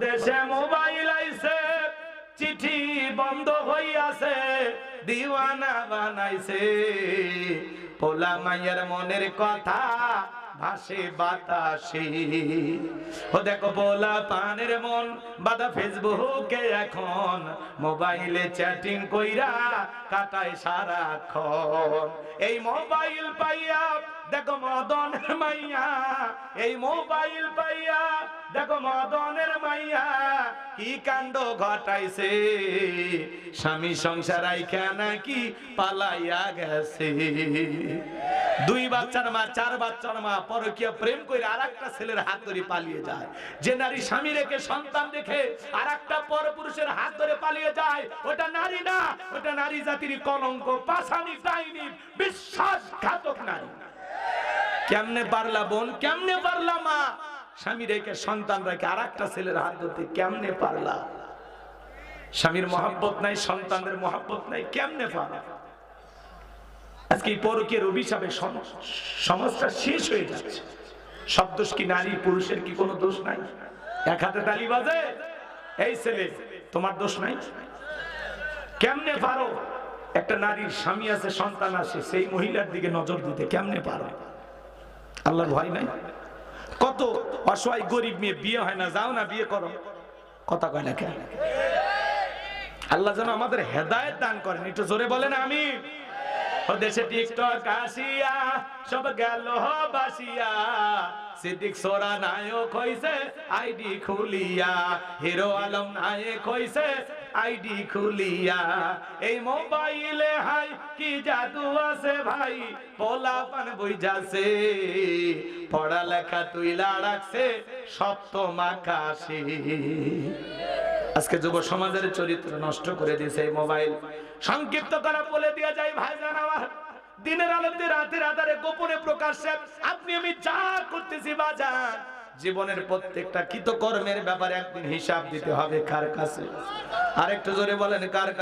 দেশে মোবাইল আইছে, চিঠি বন্ধ হইয়াছে, দিওয়ানা বানাইছে, পোলা মাইয়ার মনের কথা ভাসে বাতাসে। ও দেখো পোলা পানের মন বাদা ফেসবুকে, এখন মোবাইলে চ্যাটিং কইরা কাটায় সারাক্ষণ। এই মোবাইল পাইয়া দেখো মদনের মাইয়া, এই মোবাইল পাইয়া দেখো মদনের মাইয়া কি কাণ্ড ঘটাইছে, স্বামী সংসার আইখা নাকি পালাইয়া গেছে। 2 বাচ্চার মা, 4 বাচ্চার মা পরকীয়া প্রেম করে আরেকটা ছেলের হাত ধরে পালিয়ে যায়। যে নারী স্বামী রেখে সন্তান দেখে আরেকটা পরপুরুষের হাত ধরে পালিয়ে যায়, ওটা নারী না, ওটা নারী জাতির কলঙ্ক, পাষাণী, ডাইনি, বিশ্বাসঘাতক নারী। কেমনে পারলা বোন, কেমনে পারলা মা, স্বামী রেখে সন্তান রেখে আরেকটা ছেলের হাত ধরতে কেমনে পারলা? স্বামীর মহব্বত নাই, সন্তানের মহব্বত নাই, কেমনে পারলা? আজকে এই পরকীয়ার অভিশাপে সমাজটা শেষ হয়ে যাচ্ছে। সব দোষ কি নারী, পুরুষের কি কোনো দোষ নাই? এক হাতে তালি বাজে, এই ছেলে তোমার দোষ নাই? কেমনে পারো একটা নারীর স্বামী আছে, সন্তান আছে, সেই মহিলার দিকে নজর দিতে কেমনে পারো? আল্লাহর ভয় নাই? কত অসহায় গরিব মেয়ে বিয়ে হয় না, যাও না বিয়ে করো, কথা কয় না কেন? আল্লাহ যেন আমাদের হেদায়েত দান করেন, একটু জোরে বলেন আমিন। ও দেশে টিকটক আসিয়া সব গেল বাসিয়া, সিদ্দিক সোরা নায়ক হইছে আইডি খুলিয়া, হিরো আলম নায়ক হইছে আইডি খুলিয়া। এই মোবাইলে হাই কি জাদু আছে ভাই, পোলাপান বুঝাছে, পড়ালেখা তুইলা রাখছে সপ্তম আকাশে। আজকে যুব সমাজের চরিত্র নষ্ট করে দিয়েছে এই মোবাইল। সংক্ষিপ্ত করা বলে দিয়ে যায় ভাইজান আমার, দিনের আলোতে রাতের আধারে গোপনে প্রকাশ্যে আপনি আমি যা করতেছি বাজার, জীবনের প্রত্যেকটা কৃতকর্মের ব্যাপারে একদিন হিসাব দিতে হবে কার কাছে? আরেকটু জোরে বলেন কার কাছে?